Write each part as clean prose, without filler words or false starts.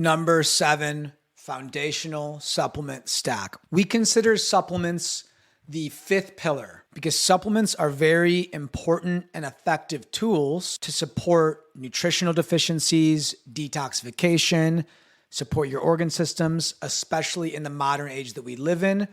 Number 7, foundational supplement stack. We consider supplements the 5th pillar because supplements are very important and effective tools to support nutritional deficiencies, detoxification, support your organ systems, especially in the modern age that we live in,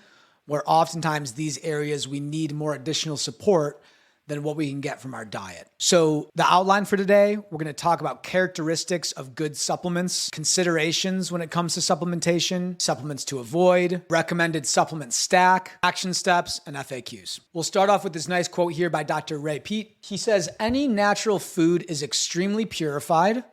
where oftentimes these areas we need more additional support than what we can get from our diet. So the outline for today, we're going to talk about characteristics of good supplements, considerations when it comes to supplementation, supplements to avoid, recommended supplement stack, action steps, and FAQs. We'll start off with this nice quote here by Dr. Ray Peat. He says, "Any natural food is extremely purified.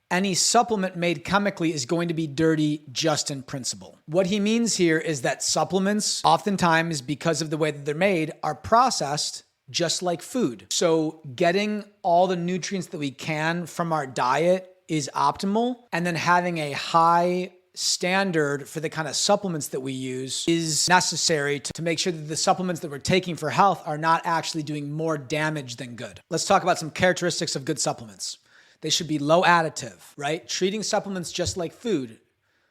Any supplement made chemically is going to be dirty just in principle." What he means here is that supplements, oftentimes because of the way that they're made, are processed just like food. So getting all the nutrients that we can from our diet is optimal. And then having a high standard for the kind of supplements that we use is necessary to make sure that the supplements that we're taking for health are not actually doing more damage than good. Let's talk about some characteristics of good supplements. They should be low additive, right? Treating supplements just like food.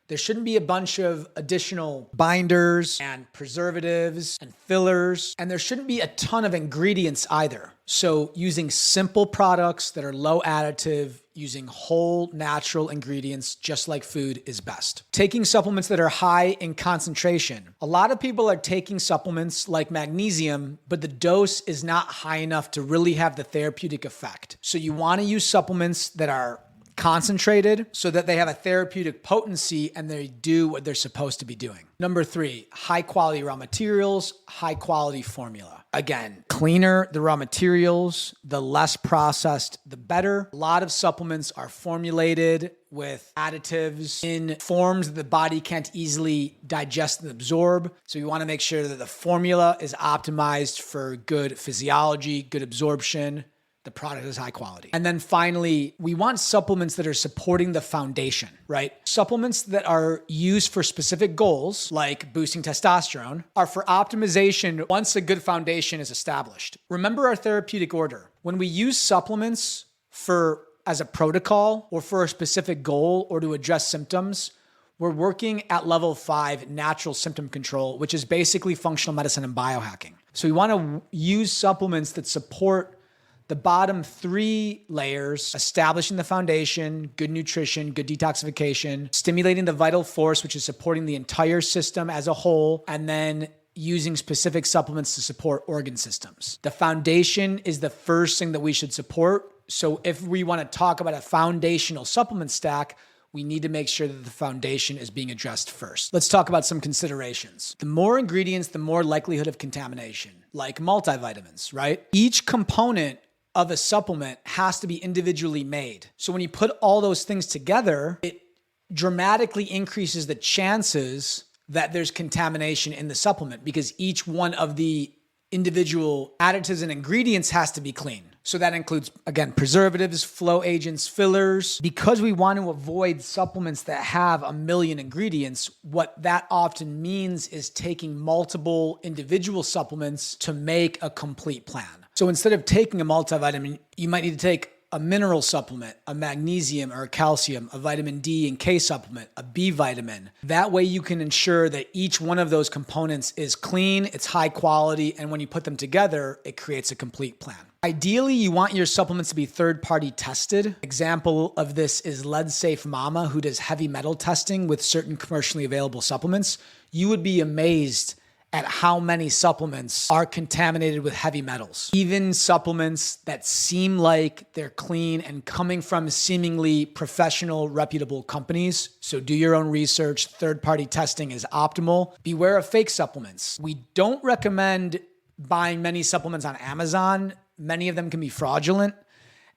There shouldn't be a bunch of additional binders and preservatives and fillers, and there shouldn't be a ton of ingredients either. So using simple products that are low additive, using whole natural ingredients just like food is best. Taking supplements that are high in concentration. A lot of people are taking supplements like magnesium, but the dose is not high enough to really have the therapeutic effect. So you want to use supplements that are concentrated so that they have a therapeutic potency and they do what they're supposed to be doing. Number 3, high quality raw materials, high quality formula. Again, cleaner the raw materials, the less processed, the better. A lot of supplements are formulated with additives in forms that the body can't easily digest and absorb. So you want to make sure that the formula is optimized for good physiology, good absorption. The product is high quality. And then finally, we want supplements that are supporting the foundation, right? Supplements that are used for specific goals, like boosting testosterone, are for optimization once a good foundation is established. Remember our therapeutic order. When we use supplements as a protocol or for a specific goal or to address symptoms, we're working at level 5 natural symptom control, which is basically functional medicine and biohacking. So we want to use supplements that support the bottom 3 layers, establishing the foundation, good nutrition, good detoxification, stimulating the vital force, which is supporting the entire system as a whole, and then using specific supplements to support organ systems. The foundation is the first thing that we should support. So if we want to talk about a foundational supplement stack, we need to make sure that the foundation is being addressed first. Let's talk about some considerations. The more ingredients, the more likelihood of contamination, like multivitamins, right? Each component of a supplement has to be individually made. So when you put all those things together, it dramatically increases the chances that there's contamination in the supplement because each one of the individual additives and ingredients has to be clean. So that includes, again, preservatives, flow agents, fillers. Because we want to avoid supplements that have a million ingredients, what that often means is taking multiple individual supplements to make a complete plan. So instead of taking a multivitamin, you might need to take a mineral supplement, a magnesium or a calcium, a vitamin D and K supplement, a B vitamin. That way you can ensure that each one of those components is clean, it's high quality, and when you put them together, it creates a complete plan. Ideally, you want your supplements to be third-party tested. Example of this is Lead Safe Mama, who does heavy metal testing with certain commercially available supplements. You would be amazed at how many supplements are contaminated with heavy metals. Even supplements that seem like they're clean and coming from seemingly professional, reputable companies. So do your own research. Third-party testing is optimal. Beware of fake supplements. We don't recommend buying many supplements on Amazon. Many of them can be fraudulent.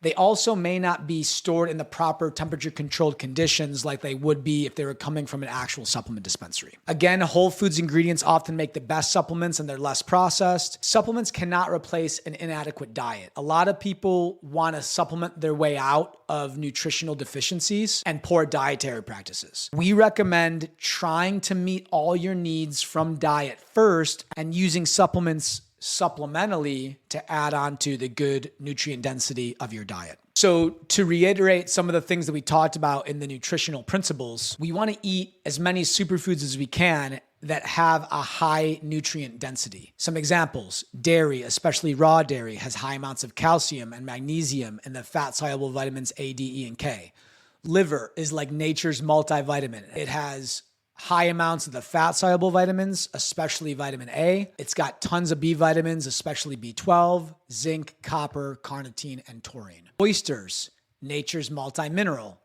They also may not be stored in the proper temperature-controlled conditions like they would be if they were coming from an actual supplement dispensary. Again, whole foods ingredients often make the best supplements and they're less processed. Supplements cannot replace an inadequate diet. A lot of people want to supplement their way out of nutritional deficiencies and poor dietary practices. We recommend trying to meet all your needs from diet first and using supplements supplementally to add on to the good nutrient density of your diet. So to reiterate some of the things that we talked about in the nutritional principles, we want to eat as many superfoods as we can that have a high nutrient density. Some examples: dairy, especially raw dairy, has high amounts of calcium and magnesium and the fat-soluble vitamins A, D, E, and K. Liver is like nature's multivitamin. It has high amounts of the fat-soluble vitamins, especially vitamin A. It's got tons of B vitamins, especially B12, zinc, copper, carnitine, and taurine. Oysters, nature's multi-mineral.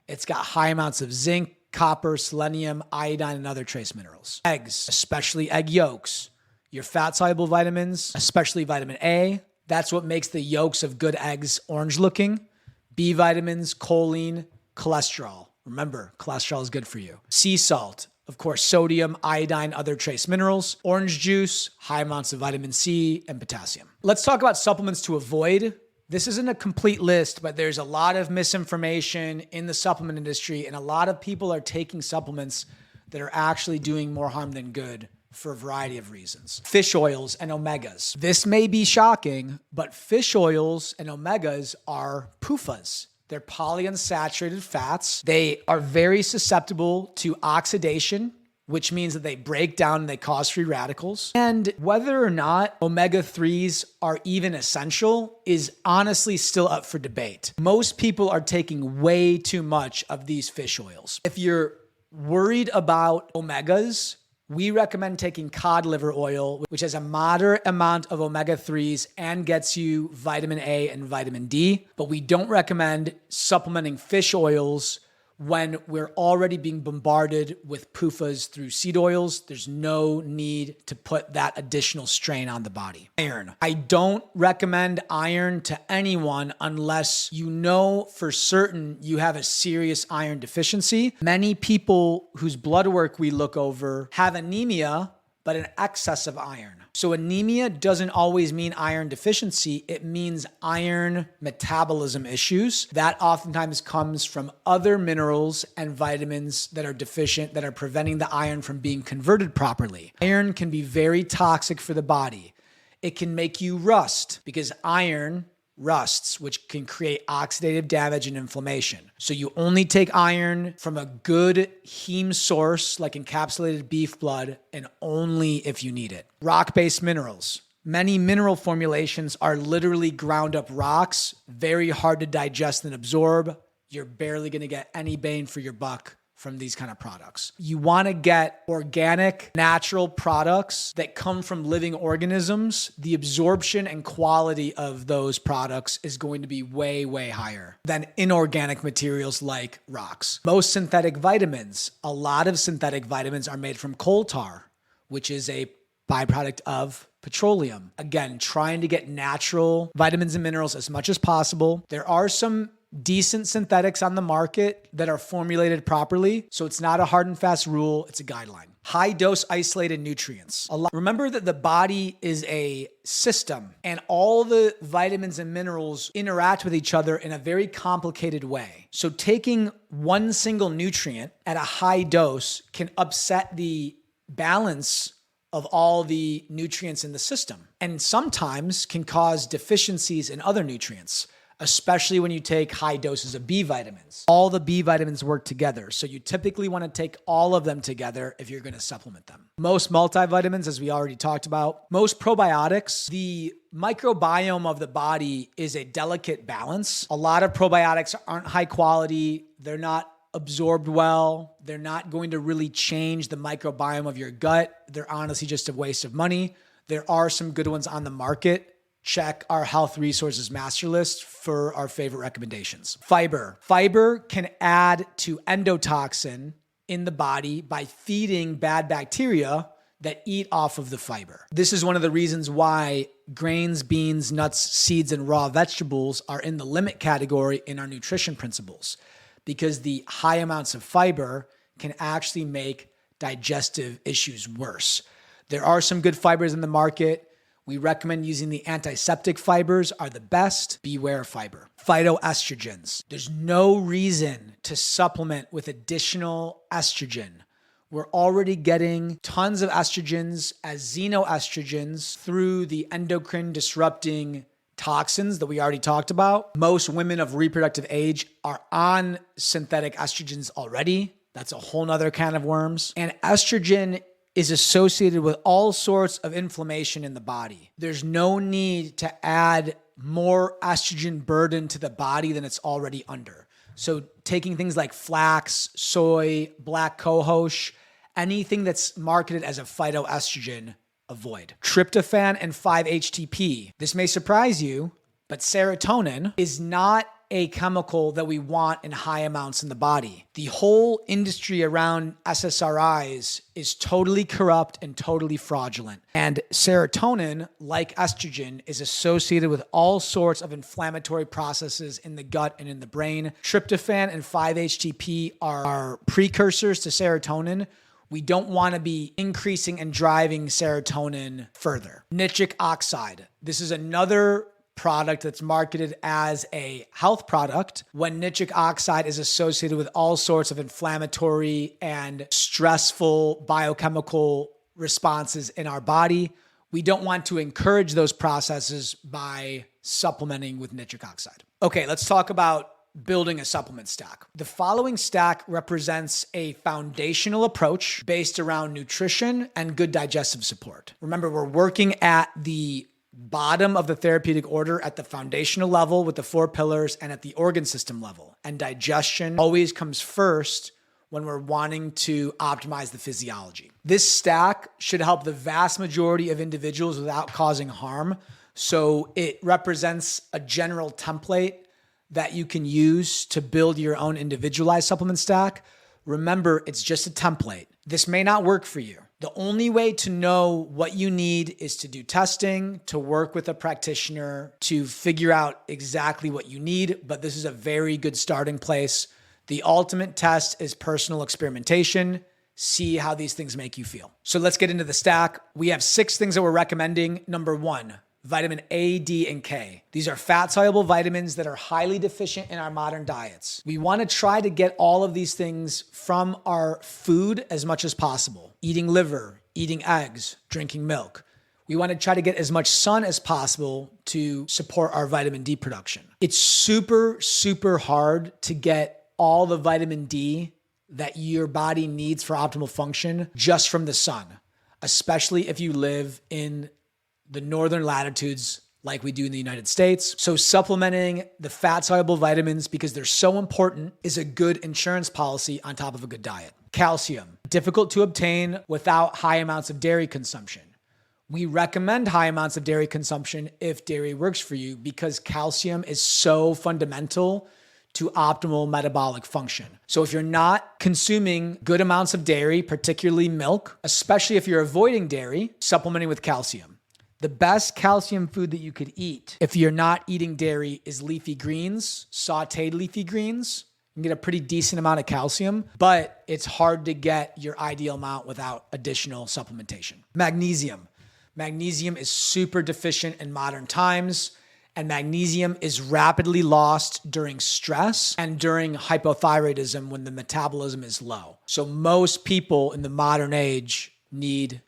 It's got high amounts of zinc, copper, selenium, iodine, and other trace minerals. Eggs, especially egg yolks. Your fat-soluble vitamins, especially vitamin A. That's what makes the yolks of good eggs orange looking. B vitamins, choline, cholesterol. Remember, cholesterol is good for you. Sea salt, of course, sodium, iodine, other trace minerals. Orange juice, high amounts of vitamin C and potassium. Let's talk about supplements to avoid. This isn't a complete list, but there's a lot of misinformation in the supplement industry, and a lot of people are taking supplements that are actually doing more harm than good for a variety of reasons. Fish oils and omegas. This may be shocking, but fish oils and omegas are PUFAs. They're polyunsaturated fats. They are very susceptible to oxidation, which means that they break down and they cause free radicals. And whether or not omega-3s are even essential is honestly still up for debate. Most people are taking way too much of these fish oils. If you're worried about omegas, we recommend taking cod liver oil, which has a moderate amount of omega-3s and gets you vitamin A and vitamin D. But we don't recommend supplementing fish oils when we're already being bombarded with PUFAs through seed oils. There's no need to put that additional strain on the body. Iron. I don't recommend iron to anyone unless you know for certain you have a serious iron deficiency. Many people whose blood work we look over have anemia, but an excess of iron. So anemia doesn't always mean iron deficiency. It means iron metabolism issues. That oftentimes comes from other minerals and vitamins that are deficient that are preventing the iron from being converted properly. Iron can be very toxic for the body. It can make you rust because iron rusts, which can create oxidative damage and inflammation. So you only take iron from a good heme source like encapsulated beef blood, and only if you need it. Rock-based minerals. Many mineral formulations are literally ground up rocks, very hard to digest and absorb. You're barely going to get any bang for your buck from these kind of products. You want to get organic, natural products that come from living organisms. The absorption and quality of those products is going to be way, way higher than inorganic materials like rocks. Most synthetic vitamins, a lot of synthetic vitamins are made from coal tar, which is a byproduct of petroleum. Again, trying to get natural vitamins and minerals as much as possible. There are some decent synthetics on the market that are formulated properly. So it's not a hard and fast rule. It's a guideline. High dose isolated nutrients. Remember that the body is a system and all the vitamins and minerals interact with each other in a very complicated way. So taking one single nutrient at a high dose can upset the balance of all the nutrients in the system, and sometimes can cause deficiencies in other nutrients, especially when you take high doses of B vitamins. All the B vitamins work together, so you typically want to take all of them together if you're going to supplement them. Most multivitamins, as we already talked about. Most probiotics, the microbiome of the body is a delicate balance. A lot of probiotics aren't high quality. They're not absorbed well. They're not going to really change the microbiome of your gut. They're honestly just a waste of money. There are some good ones on the market. Check our health resources master list for our favorite recommendations. Fiber. Fiber can add to endotoxin in the body by feeding bad bacteria that eat off of the fiber. This is one of the reasons why grains, beans, nuts, seeds, and raw vegetables are in the limit category in our nutrition principles, because the high amounts of fiber can actually make digestive issues worse. There are some good fibers in the market. We recommend using the antiseptic fibers are the best. Beware fiber. Phytoestrogens. There's no reason to supplement with additional estrogen. We're already getting tons of estrogens as xenoestrogens through the endocrine disrupting toxins that we already talked about. Most women of reproductive age are on synthetic estrogens already. That's a whole nother can of worms. And estrogen is associated with all sorts of inflammation in the body. There's no need to add more estrogen burden to the body than it's already under. So taking things like flax, soy, black cohosh, anything that's marketed as a phytoestrogen, avoid. Tryptophan and 5-HTP. This may surprise you, but serotonin is not a chemical that we want in high amounts in the body. The whole industry around SSRIs is totally corrupt and totally fraudulent. And serotonin, like estrogen, is associated with all sorts of inflammatory processes in the gut and in the brain. Tryptophan and 5-HTP are precursors to serotonin. We don't want to be increasing and driving serotonin further. Nitric oxide. This is another product that's marketed as a health product when nitric oxide is associated with all sorts of inflammatory and stressful biochemical responses in our body. We don't want to encourage those processes by supplementing with nitric oxide. Okay, let's talk about building a supplement stack. The following stack represents a foundational approach based around nutrition and good digestive support. Remember, we're working at the bottom of the therapeutic order at the foundational level with the 4 pillars and at the organ system level. And digestion always comes first when we're wanting to optimize the physiology. This stack should help the vast majority of individuals without causing harm. So it represents a general template that you can use to build your own individualized supplement stack. Remember, it's just a template. This may not work for you. The only way to know what you need is to do testing, to work with a practitioner, to figure out exactly what you need. But this is a very good starting place. The ultimate test is personal experimentation. See how these things make you feel. So let's get into the stack. We have 6 things that we're recommending. Number 1, vitamin A, D, and K. These are fat-soluble vitamins that are highly deficient in our modern diets. We want to try to get all of these things from our food as much as possible. Eating liver, eating eggs, drinking milk. We want to try to get as much sun as possible to support our vitamin D production. It's super, super hard to get all the vitamin D that your body needs for optimal function just from the sun, especially if you live in the northern latitudes like we do in the United States. So supplementing the fat-soluble vitamins, because they're so important, is a good insurance policy on top of a good diet. Calcium, difficult to obtain without high amounts of dairy consumption. We recommend high amounts of dairy consumption if dairy works for you because calcium is so fundamental to optimal metabolic function. So if you're not consuming good amounts of dairy, particularly milk, especially if you're avoiding dairy, supplementing with calcium. The best calcium food that you could eat if you're not eating dairy is leafy greens, sauteed leafy greens. You can get a pretty decent amount of calcium, but it's hard to get your ideal amount without additional supplementation. Magnesium. Magnesium is super deficient in modern times, and magnesium is rapidly lost during stress and during hypothyroidism when the metabolism is low. So most people in the modern age need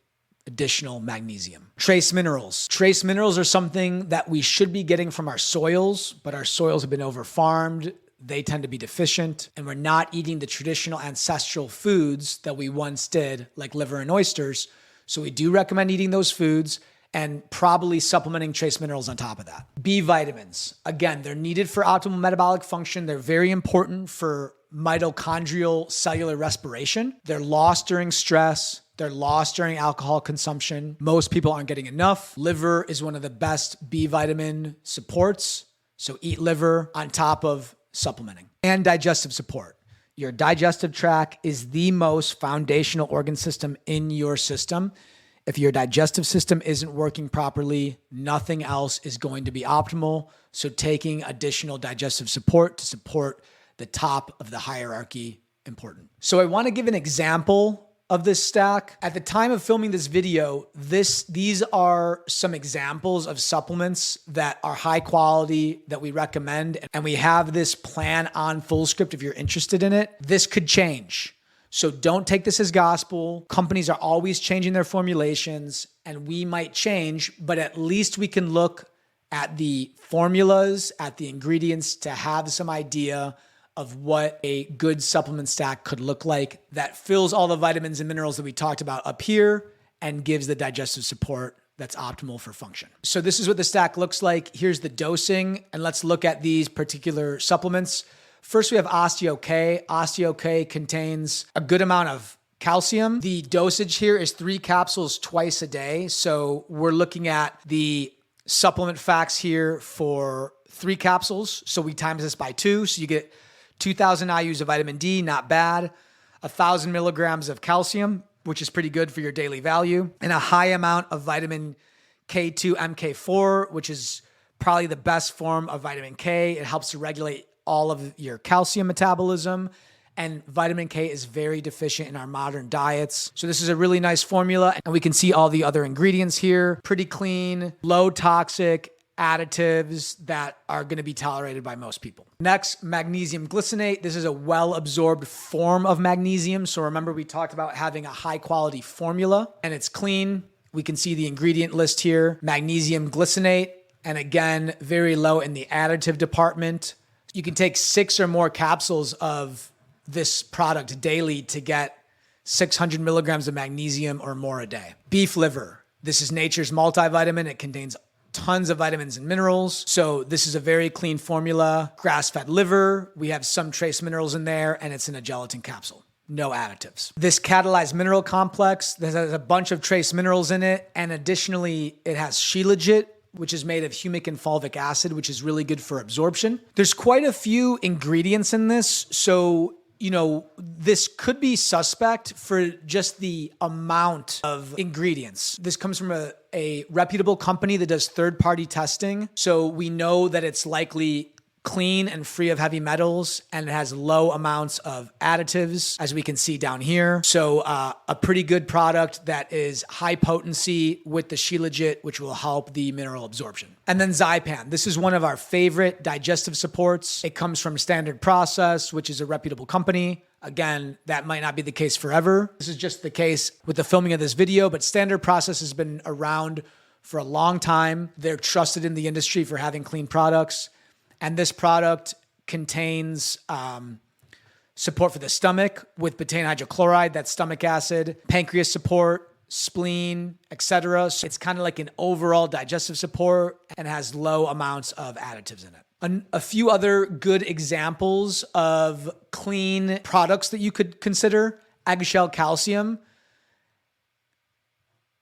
additional magnesium. Trace minerals. Trace minerals are something that we should be getting from our soils, but our soils have been over-farmed. They tend to be deficient, and we're not eating the traditional ancestral foods that we once did, like liver and oysters. So we do recommend eating those foods and probably supplementing trace minerals on top of that. B vitamins. Again, they're needed for optimal metabolic function. They're very important for mitochondrial cellular respiration. They're lost during stress. They're lost during alcohol consumption. Most people aren't getting enough. Liver is one of the best B vitamin supports. So eat liver on top of supplementing. And digestive support. Your digestive tract is the most foundational organ system in your system. If your digestive system isn't working properly, nothing else is going to be optimal. So taking additional digestive support to support the top of the hierarchy, important. So I want to give an example of this stack. At the time of filming this video, these are some examples of supplements that are high quality that we recommend. And we have this plan on Fullscript if you're interested in it. This could change. So don't take this as gospel. Companies are always changing their formulations and we might change, but at least we can look at the formulas, at the ingredients to have some idea of what a good supplement stack could look like that fills all the vitamins and minerals that we talked about up here and gives the digestive support that's optimal for function. So this is what the stack looks like. Here's the dosing, and let's look at these particular supplements. First, we have Osteo K. Osteo K contains a good amount of calcium. The dosage here is 3 capsules twice a day. So we're looking at the supplement facts here for 3 capsules. So we times this by 2. So you get 2,000 IUs of vitamin D, not bad. 1,000 milligrams of calcium, which is pretty good for your daily value. And a high amount of vitamin K2 MK4, which is probably the best form of vitamin K. It helps to regulate all of your calcium metabolism. And vitamin K is very deficient in our modern diets. So this is a really nice formula. And we can see all the other ingredients here. Pretty clean, low toxic additives that are going to be tolerated by most people. Next, magnesium glycinate. This is a well-absorbed form of magnesium. So remember, we talked about having a high-quality formula, and it's clean. We can see the ingredient list here. Magnesium glycinate, and again, very low in the additive department. You can take 6 or more capsules of this product daily to get 600 milligrams of magnesium or more a day. Beef liver. This is nature's multivitamin. It contains tons of vitamins and minerals. So this is a very clean formula. Grass-fed liver. We have some trace minerals in there, and it's in a gelatin capsule. No additives. This catalyzed mineral complex, there's a bunch of trace minerals in it. And additionally, it has shilajit, which is made of humic and fulvic acid, which is really good for absorption. There's quite a few ingredients in this. So this could be suspect for just the amount of ingredients. This comes from a reputable company that does third-party testing. So we know that it's likely clean and free of heavy metals, and it has low amounts of additives, as we can see down here. So a pretty good product that is high potency with the shilajit, which will help the mineral absorption. And then Zypan. This is one of our favorite digestive supports. It comes from Standard Process, which is a reputable company. Again, that might not be the case forever. This is just the case with the filming of this video, but Standard Process has been around for a long time. They're trusted in the industry for having clean products. And this product contains support for the stomach with betaine hydrochloride, that's stomach acid, pancreas support, spleen, etc. So it's kind of like an overall digestive support and has low amounts of additives in it. A few other good examples of clean products that you could consider. Eggshell calcium.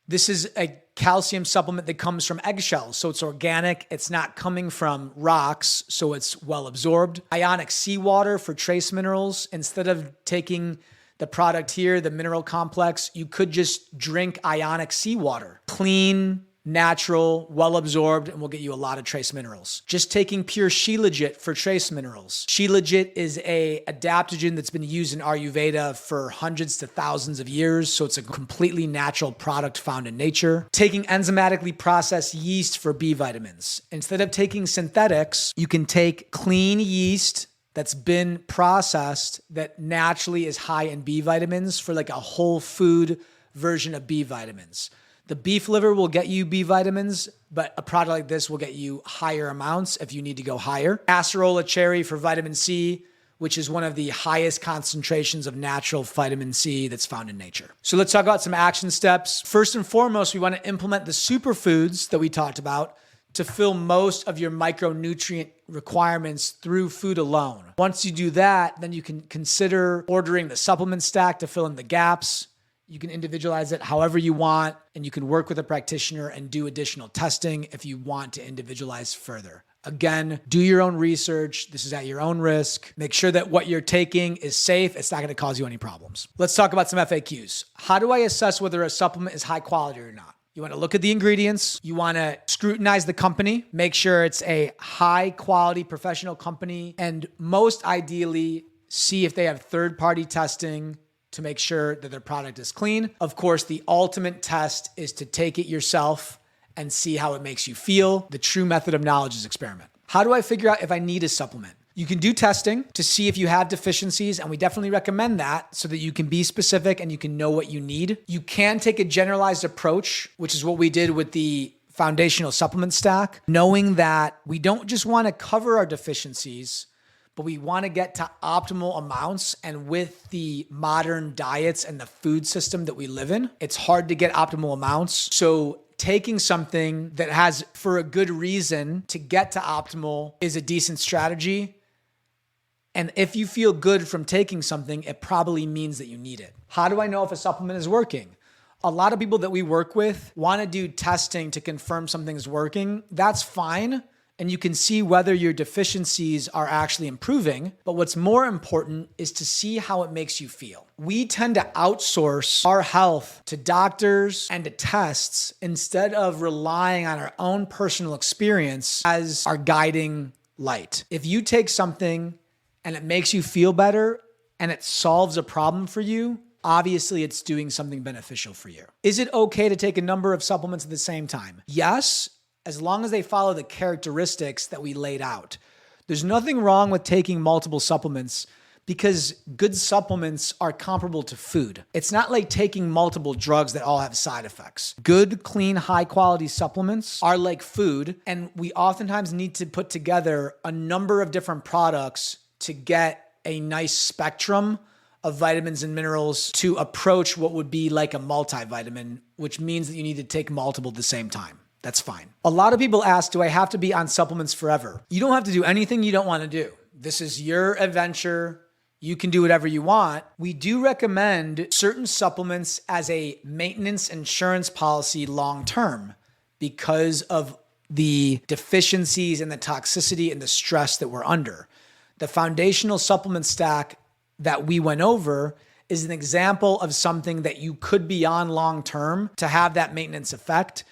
This is a calcium supplement that comes from eggshells. So it's organic. It's not coming from rocks. So it's well absorbed. Ionic seawater for trace minerals. Instead of taking the product here, the mineral complex, you could just drink ionic seawater. Clean, natural, well absorbed, and will get you a lot of trace minerals. Just taking pure shilajit for trace minerals. Shilajit is a adaptogen that's been used in Ayurveda for hundreds to thousands of years, so it's a completely natural product found in nature. Taking enzymatically processed yeast for B vitamins. Instead of taking synthetics, you can take clean yeast that's been processed that naturally is high in B vitamins for like a whole food version of B vitamins. The beef liver will get you B vitamins, but a product like this will get you higher amounts if you need to go higher. Acerola cherry for vitamin C, which is one of the highest concentrations of natural vitamin C that's found in nature. So let's talk about some action steps. First and foremost, we want to implement the superfoods that we talked about to fill most of your micronutrient requirements through food alone. Once you do that, then you can consider ordering the supplement stack to fill in the gaps. You can individualize it however you want, and you can work with a practitioner and do additional testing if you want to individualize further. Again, do your own research. This is at your own risk. Make sure that what you're taking is safe. It's not going to cause you any problems. Let's talk about some FAQs. How do I assess whether a supplement is high quality or not? You want to look at the ingredients. You want to scrutinize the company. Make sure it's a high quality professional company. And most ideally, see if they have third-party testing to make sure that their product is clean. Of course, the ultimate test is to take it yourself and see how it makes you feel. The true method of knowledge is experiment. How do I figure out if I need a supplement? You can do testing to see if you have deficiencies, and we definitely recommend that so that you can be specific and you can know what you need. You can take a generalized approach, which is what we did with the foundational supplement stack, knowing that we don't just want to cover our deficiencies, but we want to get to optimal amounts. And with the modern diets and the food system that we live in, it's hard to get optimal amounts. So taking something that has, for a good reason, to get to optimal is a decent strategy. And if you feel good from taking something, it probably means that you need it. How do I know if a supplement is working? A lot of people that we work with want to do testing to confirm something's working. That's fine. And you can see whether your deficiencies are actually improving. But what's more important is to see how it makes you feel. We tend to outsource our health to doctors and to tests instead of relying on our own personal experience as our guiding light. If you take something and it makes you feel better and it solves a problem for you, obviously it's doing something beneficial for you. Is it okay to take a number of supplements at the same time? Yes, as long as they follow the characteristics that we laid out. There's nothing wrong with taking multiple supplements because good supplements are comparable to food. It's not like taking multiple drugs that all have side effects. Good, clean, high-quality supplements are like food, and we oftentimes need to put together a number of different products to get a nice spectrum of vitamins and minerals to approach what would be like a multivitamin, which means that you need to take multiple at the same time. That's fine. A lot of people ask, do I have to be on supplements forever? You don't have to do anything you don't want to do. This is your adventure. You can do whatever you want. We do recommend certain supplements as a maintenance insurance policy long-term because of the deficiencies and the toxicity and the stress that we're under. The foundational supplement stack that we went over is an example of something that you could be on long-term to have that maintenance effect.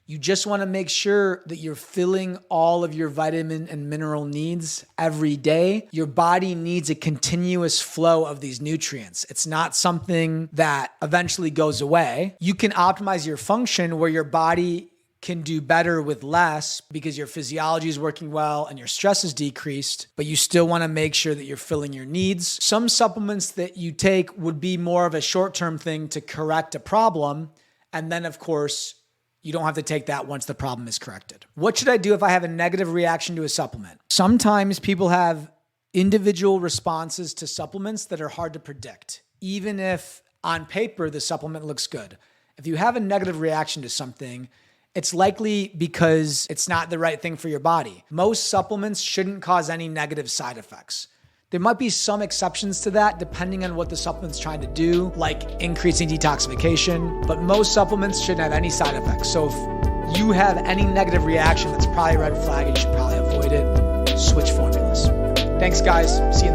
You just want to make sure that you're filling all of your vitamin and mineral needs every day. Your body needs a continuous flow of these nutrients. It's not something that eventually goes away. You can optimize your function where your body can do better with less because your physiology is working well and your stress is decreased, but you still want to make sure that you're filling your needs. Some supplements that you take would be more of a short-term thing to correct a problem. And then, of course, you don't have to take that once the problem is corrected. What should I do if I have a negative reaction to a supplement? Sometimes people have individual responses to supplements that are hard to predict, even if on paper the supplement looks good. If you have a negative reaction to something, it's likely because it's not the right thing for your body. Most supplements shouldn't cause any negative side effects. There might be some exceptions to that depending on what the supplement's trying to do, like increasing detoxification, but most supplements shouldn't have any side effects. So if you have any negative reaction, that's probably a red flag and you should probably avoid it. Switch formulas. Thanks guys. See you in the